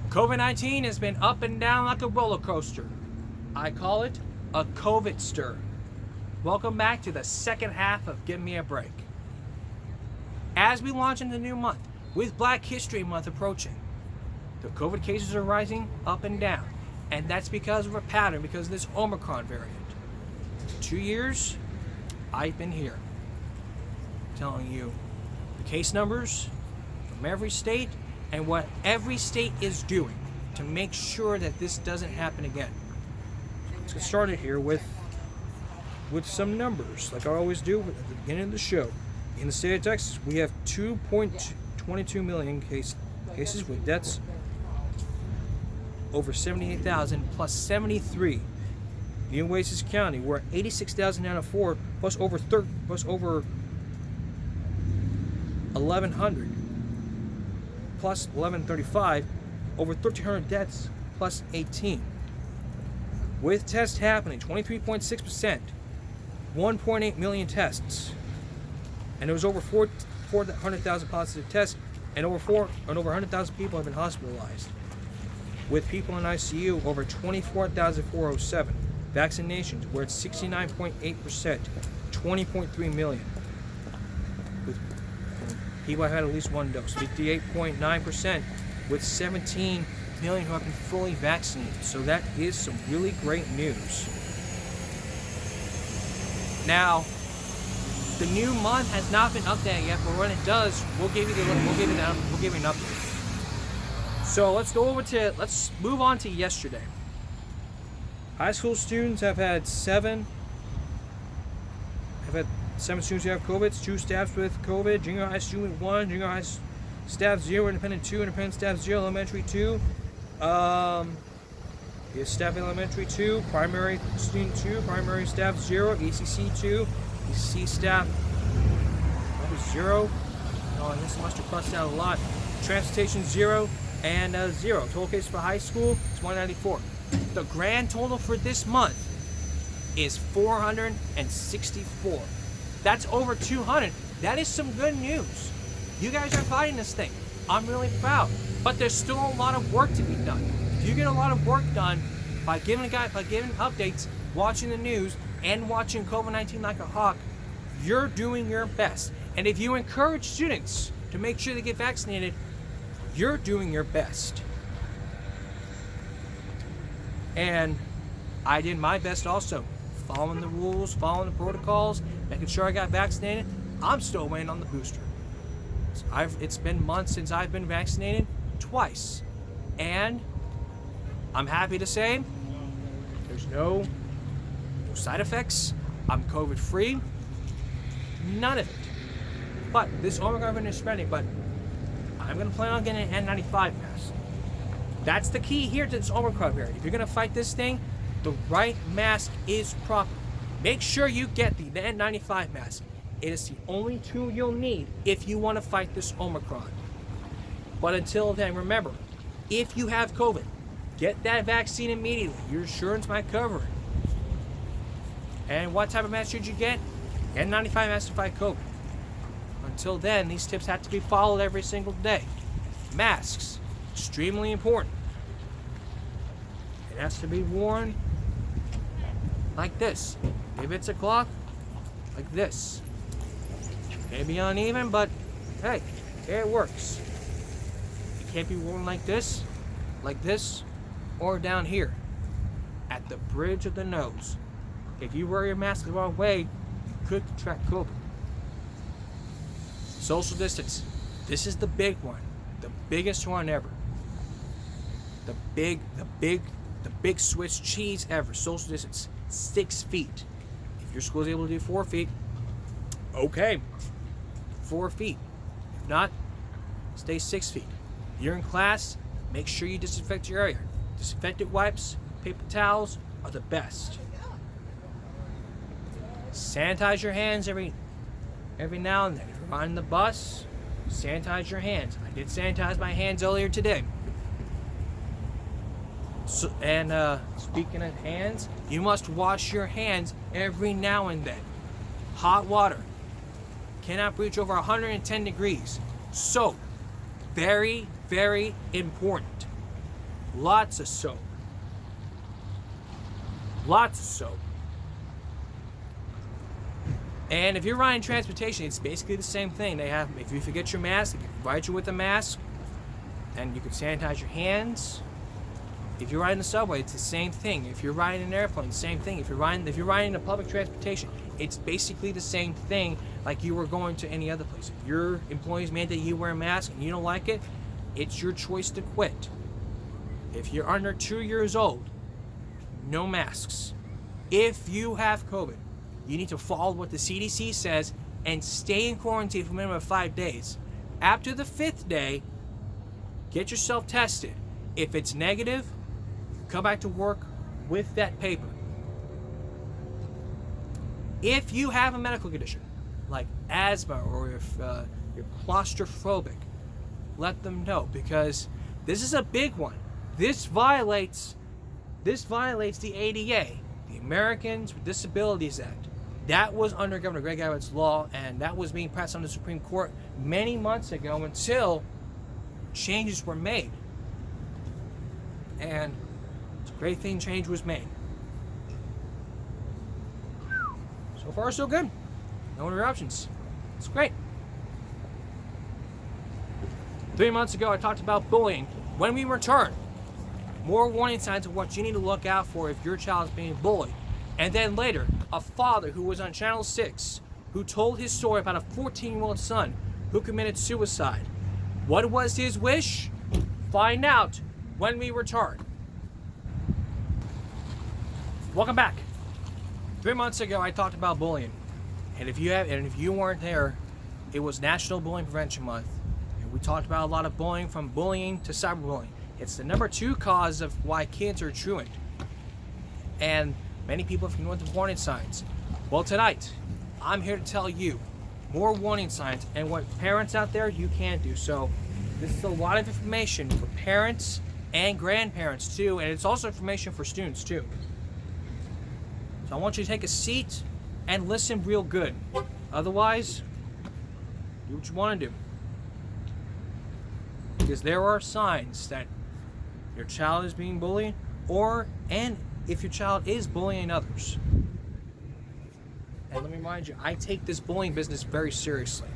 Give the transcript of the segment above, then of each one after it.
COVID-19 has been up and down like a roller coaster. I call it a COVID stir. Welcome back to the second half of Give Me a Break. As we launch into the new month, with Black History Month approaching, the COVID cases are rising up and down. And that's because of a pattern, because of this Omicron variant. For 2 years, I've been here telling you the case numbers from every state and what every state is doing to make sure that this doesn't happen again. Let's get started here with some numbers, like I always do at the beginning of the show. In the state of Texas, we have 2.22 million cases with deaths over 78,000 plus 73. In Oasis County, we're at 86,904 plus over 1,100 plus 1,135, over 1,300 deaths plus 18. With tests happening, 23.6%, 1.8 million tests, and there was over 400,000 positive tests, and over 100,000 people have been hospitalized. With people in ICU, over 24,407. Vaccinations, we're at 69.8%, 20.3 million. With people have had at least one dose, 58.9%, with 17 million who have been fully vaccinated. So that is some really great news. Now, the new month has not been updated yet, but when it does, we'll give you an update. So let's move on to yesterday. High school students have had seven students who have COVID, 2 staffs with COVID, junior high student 1, junior high staff 0, independent 2, independent staff 0, elementary 2, staff elementary 2, primary student 2, primary staff 0, ECC 2, ECC staff 0, oh, and this must have crossed out a lot, transportation 0, and 0. Total cases for high school is 194. The grand total for this month is 464. That's over 200. That is some good news. You guys are fighting this thing. I'm really proud. But there's still a lot of work to be done. If you get a lot of work done by giving updates, watching the news, and watching COVID-19 like a hawk, you're doing your best. And if you encourage students to make sure they get vaccinated, you're doing your best. And I did my best also, following the rules, following the protocols, making sure I got vaccinated. I'm still waiting on the booster. It's been months since I've been vaccinated twice. And I'm happy to say there's no side effects. I'm COVID free. None of it. But this Omicron variant is spreading, but I'm going to plan on getting an N95 mask. That's the key here to this Omicron variant. If you're going to fight this thing, the right mask is proper. Make sure you get the N95 mask. It is the only tool you'll need if you want to fight this Omicron. But until then, remember, if you have COVID, get that vaccine immediately. Your insurance might cover it. And what type of mask should you get? N95 mask to fight COVID. Until then, these tips have to be followed every single day. Masks, extremely important. It has to be worn like this. If it's a cloth, like this. Maybe uneven, but hey, it works. It can't be worn like this, or down here, at the bridge of the nose. If you wear your mask the wrong way, you could contract COVID. Social distance. This is the big one. The biggest one ever. The big Swiss cheese ever. Social distance. 6 feet. If your school is able to do 4 feet, okay. 4 feet. If not, stay 6 feet. If you're in class, make sure you disinfect your area. Disinfectant wipes, paper towels are the best. Sanitize your hands every now and then. If you're on the bus, sanitize your hands. I did sanitize my hands earlier today. So, and speaking of hands, you must wash your hands every now and then. Hot water cannot reach over 110 degrees. So, very, very important. Lots of soap. Lots of soap. And if you're riding transportation, it's basically the same thing. They have, if you forget your mask, they can provide you with a mask, and you can sanitize your hands. If you're riding the subway, it's the same thing. If you're riding an airplane, same thing. If you're riding a public transportation, it's basically the same thing like you were going to any other place. If your employees mandate you wear a mask and you don't like it, it's your choice to quit. If you're under 2 years old, no masks. If you have COVID, you need to follow what the CDC says and stay in quarantine for a minimum of 5 days. After the 5th day, get yourself tested. If it's negative, come back to work with that paper. If you have a medical condition like asthma, or if you're claustrophobic, let them know, because this is a big one. This violates the ADA, the Americans with Disabilities Act. That was under Governor Greg Abbott's law, and that was being passed on the Supreme Court many months ago until changes were made. And it's a great thing change was made. So far, so good. No interruptions. It's great. 3 months ago, I talked about bullying. When we return, more warning signs of what you need to look out for if your child is being bullied. And then later, a father who was on Channel 6 who told his story about a 14-year-old son who committed suicide. What was his wish? Find out when we return. Welcome back. 3 months ago, I talked about bullying. And if you weren't there, it was National Bullying Prevention Month. And we talked about a lot of bullying, from bullying to cyberbullying. It's the number 2 cause of why kids are truant. And many people have ignored the warning signs. Well, tonight, I'm here to tell you more warning signs and what parents out there you can do. So this is a lot of information for parents and grandparents too, and it's also information for students too. So I want you to take a seat and listen real good. Otherwise, do what you want to do. Because there are signs that your child is being bullied, and if your child is bullying others. And let me remind you, I take this bullying business very seriously.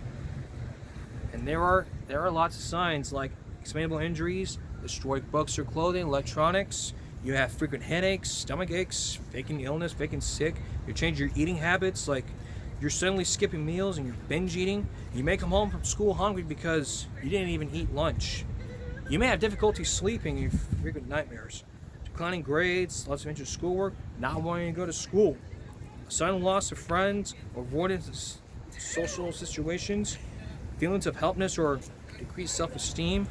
And there are lots of signs like explainable injuries, destroyed books or clothing, electronics. You have frequent headaches, stomach aches, faking illness, faking sick. You change your eating habits, like you're suddenly skipping meals and you're binge eating. You may come home from school hungry because you didn't even eat lunch. You may have difficulty sleeping, you have frequent nightmares. Declining grades, lots of interest in schoolwork, not wanting to go to school. A sudden loss of friends, avoidance of social situations, feelings of helplessness or decreased self-esteem.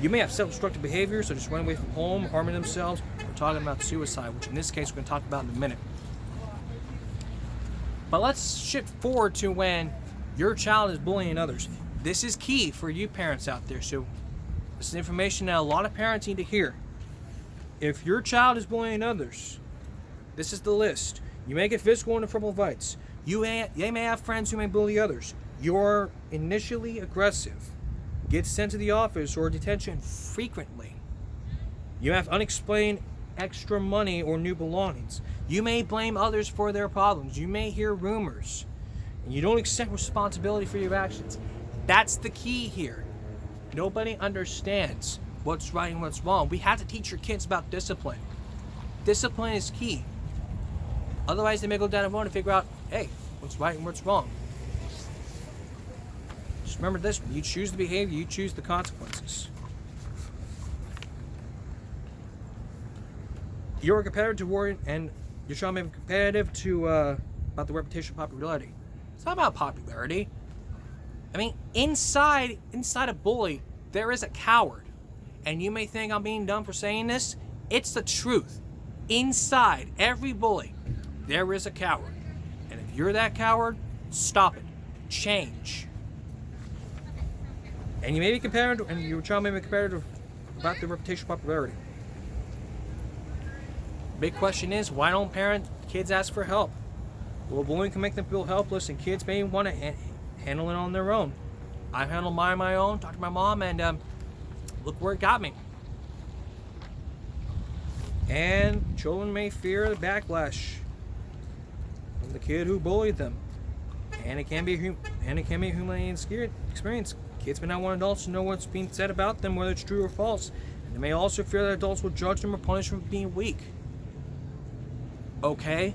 You may have self-destructive behaviors, such as running away from home, harming themselves. We're talking about suicide, which in this case we're going to talk about in a minute. But let's shift forward to when your child is bullying others. This is key for you parents out there. So this is information that a lot of parents need to hear. If your child is bullying others, this is the list. You may get physical and verbal fights. You may have friends who may bully others. You're initially aggressive. Get sent to the office or detention frequently. You have unexplained extra money or new belongings. You may blame others for their problems. You may hear rumors. And you don't accept responsibility for your actions. That's the key here. Nobody understands what's right and what's wrong. We have to teach your kids about discipline. Discipline is key. Otherwise, they may go down the road and figure out, hey, what's right and what's wrong. Just remember this, when you choose the behavior, you choose the consequences. You're a competitor to worry, and your child may be competitive to about the reputation of popularity. It's not about popularity. I mean, inside a bully, there is a coward. And you may think I'm being dumb for saying this. It's the truth. Inside every bully, there is a coward. And if you're that coward, stop it. Change. And you may be competitive, and your child may be competitive about the reputation of popularity. Big question is, why don't kids ask for help? Well, bullying can make them feel helpless, and kids may want to handle it on their own. I've handled mine on my own, talked to my mom, and look where it got me. And children may fear the backlash from the kid who bullied them. And it can be a humiliating experience. Kids may not want adults to know what's being said about them, whether it's true or false. And they may also fear that adults will judge them or punish them for being weak. Okay?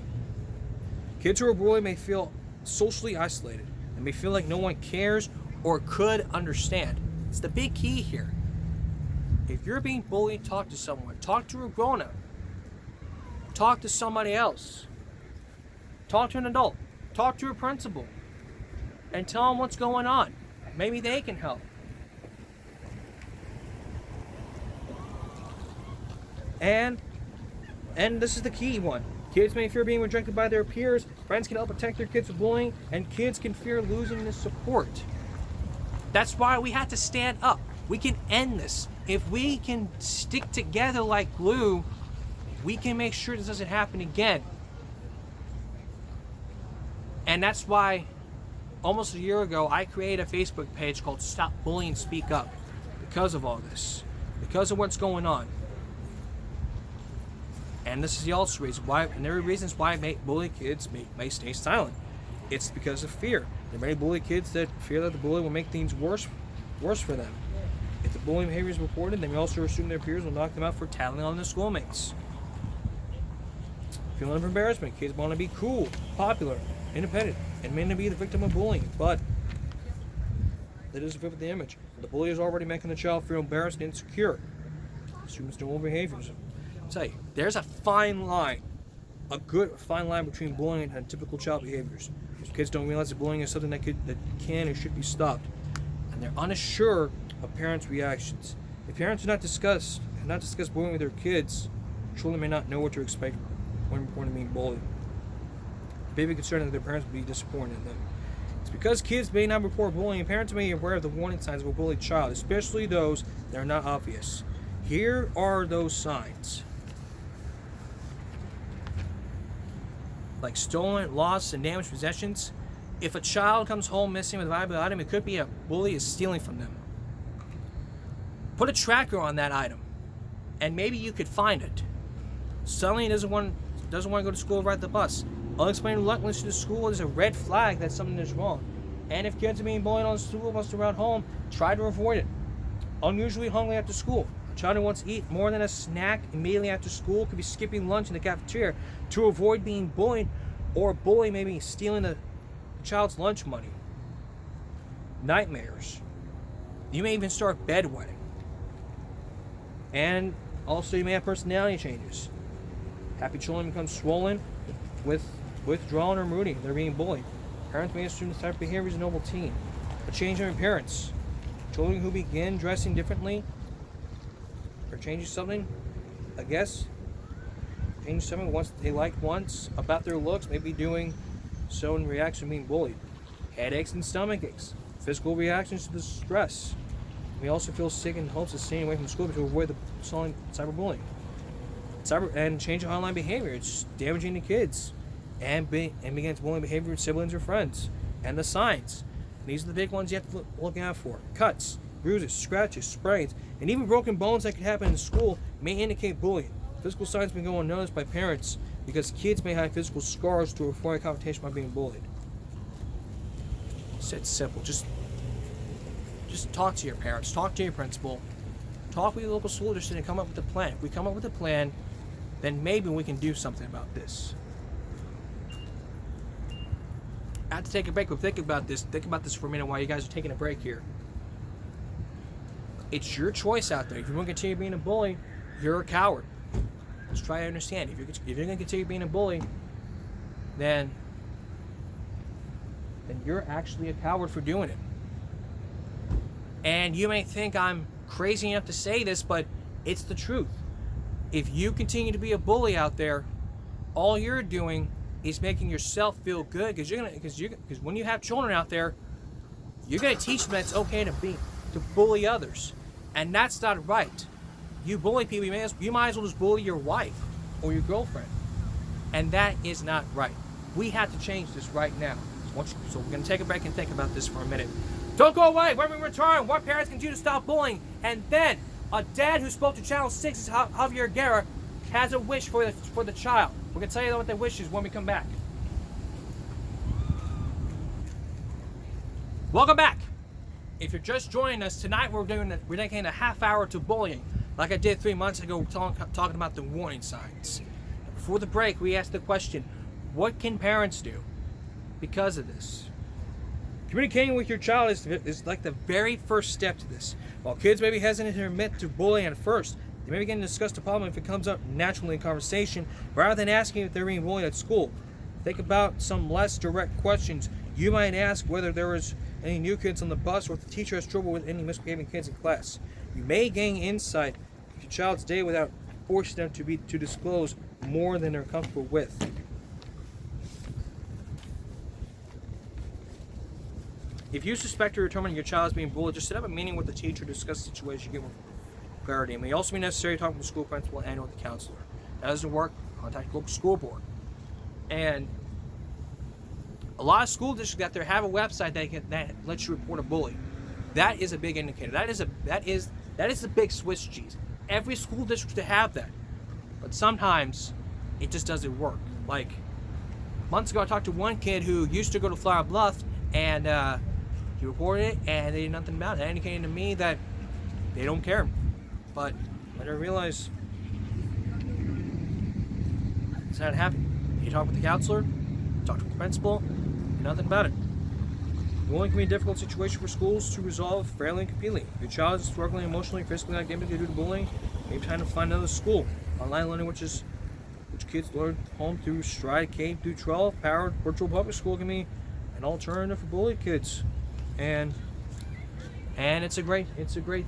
Kids who are bullied may feel socially isolated. They may feel like no one cares or could understand. It's the big key here. If you're being bullied, talk to someone. Talk to a grown-up. Talk to somebody else. Talk to an adult. Talk to a principal. And tell them what's going on. Maybe they can help. And this is the key one. Kids may fear being rejected by their peers. Friends can help protect their kids from bullying. And kids can fear losing this support. That's why we have to stand up. We can end this. If we can stick together like glue, we can make sure this doesn't happen again. And that's why almost a year ago, I created a Facebook page called Stop Bullying, Speak Up. Because of all this. Because of what's going on. And this is the also reason why, and there are reasons why bully kids may stay silent. It's because of fear. There are many bully kids that fear that the bully will make things worse for them. If the bullying behavior is reported, they may also assume their peers will knock them out for tattling on their schoolmates. Feeling of embarrassment. Kids want to be cool, popular, independent, and may not be the victim of bullying, but that doesn't fit with the image. The bully is already making the child feel embarrassed and insecure. Assumes normal behaviors. I'll tell you, there's a fine line, a good fine line between bullying and typical child behaviors. If kids don't realize that bullying is something that can and should be stopped, and they're unsure of parents' reactions. If parents do not discuss bullying with their kids, children may not know what to expect when reporting being bullied. They may be concerned that their parents will be disappointed in them. It's because kids may not report bullying, parents may be aware of the warning signs of a bullied child, especially those that are not obvious. Here are those signs. Like stolen, lost, and damaged possessions. If a child comes home missing with a valuable item, it could be a bully is stealing from them. Put a tracker on that item, and maybe you could find it. Suddenly he doesn't want to go to school or ride the bus. Unexplained reluctance to the school is a red flag that something is wrong. And if kids are being bullied on the school bus around home, try to avoid it. Unusually hungry after school. A child who wants to eat more than a snack immediately after school could be skipping lunch in the cafeteria to avoid being bullied, or a bully maybe stealing the child's lunch money. Nightmares. You may even start bedwetting. And also you may have personality changes. Happy children become swollen, withdrawn, or moody. They're being bullied. Parents may assume this type of behavior is a normal teen. A change in appearance. Children who begin dressing differently or changing something, I guess. Change something they liked once about their looks, maybe doing so in reaction to being bullied. Headaches and stomach aches. Physical reactions to the stress. We also feel sick in hopes of staying away from school to avoid the cyberbullying. And change of online behavior. It's damaging to kids. And begins bullying behavior with siblings or friends. And the signs. And these are the big ones you have to look out for. Cuts, bruises, scratches, sprains, and even broken bones that could happen in school may indicate bullying. Physical signs may go unnoticed by parents because kids may have physical scars to avoid confrontation by being bullied. It's simple. Just talk to your parents. Talk to your principal. Talk with your local school district and come up with a plan. If we come up with a plan, then maybe we can do something about this. I have to take a break, but think about this for a minute while you guys are taking a break here. It's your choice out there. If you want to continue being a bully, you're a coward. Let's try to understand. If you're going to continue being a bully, then you're actually a coward for doing it. And you may think I'm crazy enough to say this, but it's the truth. If you continue to be a bully out there, all you're doing is making yourself feel good, because when you have children out there, you're gonna teach them that it's okay to bully others, and that's not right. You bully people, you might as well just bully your wife or your girlfriend, and that is not right. We have to change this right now. So we're gonna take a break and think about this for a minute. Don't go away. When we return, what parents can do to stop bullying, and then a dad who spoke to Channel 6's Javier Guerra has a wish for the child. We're going to tell you what their wish is when we come back. Welcome back. If you're just joining us, tonight we're dedicating a half hour to bullying, like I did 3 months ago, talking about the warning signs. Before the break, we asked the question, what can parents do because of this? Communicating with your child is like the very first step to this. While kids may be hesitant to admit to bullying at first, they may begin to discuss the problem if it comes up naturally in conversation, rather than asking if they're being bullied at school. Think about some less direct questions. You might ask whether there is any new kids on the bus or if the teacher has trouble with any misbehaving kids in class. You may gain insight into your child's day without forcing them to disclose more than they're comfortable with. If you suspect or determine your child is being bullied, just set up a meeting with the teacher to discuss the situation, give them clarity. It may also be necessary to talk with the school principal and with the counselor. That doesn't work, contact the local school board. And a lot of school districts out there have a website that lets you report a bully. That is a big indicator. That is the big Swiss cheese. Every school district to have that, but sometimes it just doesn't work. Like months ago, I talked to one kid who used to go to Flower Bluff, and he reported it, and they did nothing about it. That indicated to me that they don't care. But I didn't realize it's not happening. You talk with the counselor, talk with the principal, nothing about it. Bullying can be a difficult situation for schools to resolve fairly and completely. If your child is struggling emotionally, physically, academically due to bullying, maybe time to find another school. Online learning, which kids learn home through Stride K through 12, powered virtual public school, can be an alternative for bullied kids. And it's a great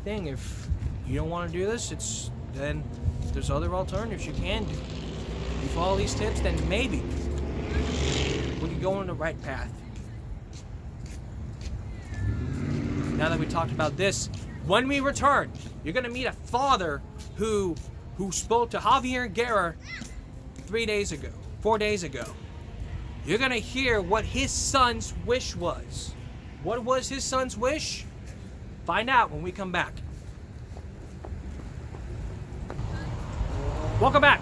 thing. If you don't want to do this, then there's other alternatives you can do. If you follow these tips, then maybe we can go on the right path. Now that we talked about this, when we return, you're going to meet a father who spoke to Javier Guerra 4 days ago. You're going to hear what his son's wish was. What was his son's wish? Find out when we come back. Welcome back.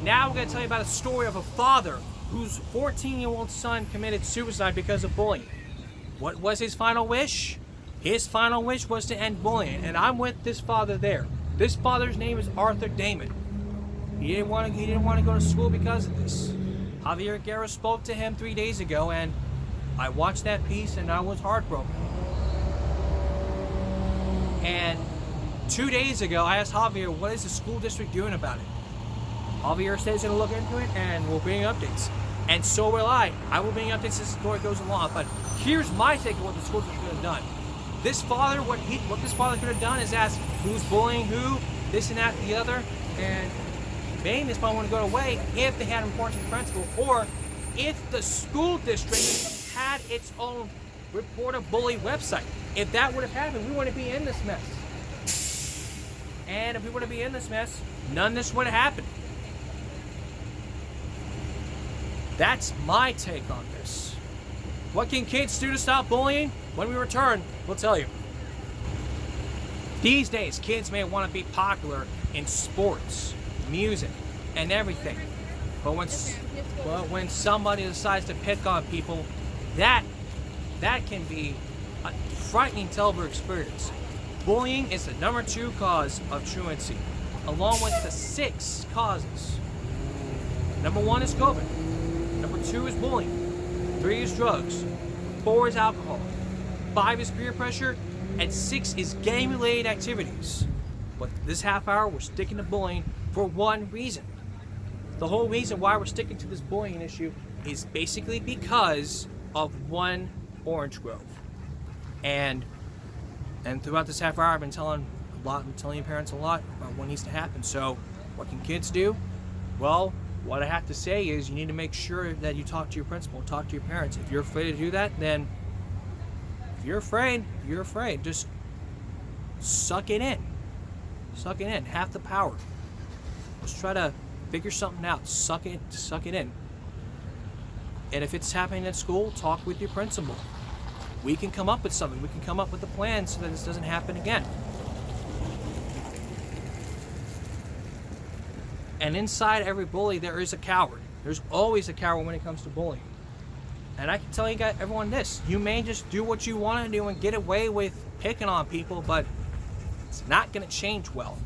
Now we're going to tell you about a story of a father whose 14-year-old son committed suicide because of bullying. What was his final wish? His final wish was to end bullying, and I'm with this father there. This father's name is Arthur Damon. He didn't want to go to school because of this. Javier Guerra spoke to him 3 days ago, and I watched that piece and I was heartbroken. And 2 days ago, I asked Javier, what is the school district doing about it? Javier says he's going to look into it and we'll bring updates. And so will I. I will bring updates as the story goes along. But here's my take on what the school district could have done. This father, what this father could have done is ask who's bullying who, this and that and the other, and maybe this probably want to go away if they had reports to the principal, or if the school district had its own report a bully website. If that would have happened, we wouldn't be in this mess. And if we wouldn't be in this mess, none of this would have happened. That's my take on this. What can kids do to stop bullying? When we return, we'll tell you. These days, kids may want to be popular in sports, music, and everything. But when somebody decides to pick on people, that can be a frightening terrible experience. Bullying is the number 2 cause of truancy, along with the 6 causes. Number 1 is COVID. Number 2 is bullying. 3 is drugs. 4 is alcohol. 5 is peer pressure. And 6 is gang-related activities. But this half hour, we're sticking to bullying for one reason. The whole reason why we're sticking to this bullying issue is basically because of one orange grove. And throughout this half hour, I've been telling your parents a lot about what needs to happen. So, what can kids do? Well, what I have to say is you need to make sure that you talk to your principal, talk to your parents. If you're afraid to do that, then if you're afraid, you're afraid. Just suck it in. Suck it in. Have the power. Just try to figure something out. Suck it in. And if it's happening at school, talk with your principal. We can come up with something. We can come up with a plan so that this doesn't happen again. And inside every bully, there is a coward. There's always a coward when it comes to bullying. And I can tell you guys, everyone this. You may just do what you want to do and get away with picking on people, but it's not going to change well.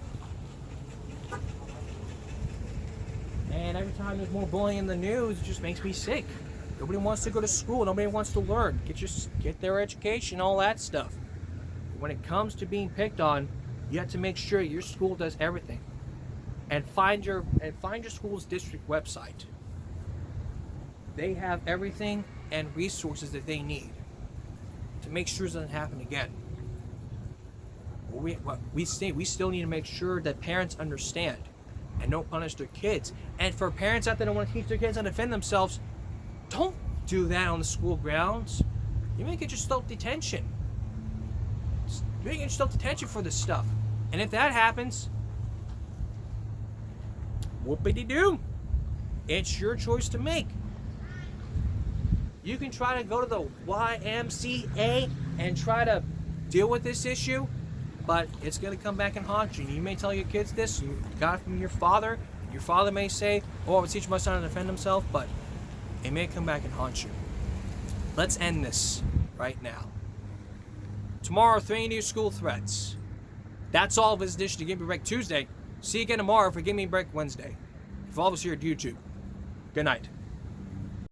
And every time there's more bullying in the news, it just makes me sick. Nobody wants to go to school. Nobody wants to learn. Get their education, all that stuff. But when it comes to being picked on, you have to make sure your school does everything. And find your school's district website. They have everything and resources that they need to make sure it doesn't happen again. We still need to make sure that parents understand and don't punish their kids. And for parents out there that want to teach their kids how to defend themselves, don't do that on the school grounds. You may get yourself detention. You may get yourself detention for this stuff. And if that happens, whoopity-doo. It's your choice to make. You can try to go to the YMCA and try to deal with this issue, but it's going to come back and haunt you. You may tell your kids this, you got it from your father. Your father may say, oh, I would teach my son to defend himself, but it may come back and haunt you. Let's end this right now. Tomorrow, 3 new school threats. That's all of this edition of Give Me a Break Tuesday. See you again tomorrow for Give Me a Break Wednesday. Follow us here at YouTube. Good night.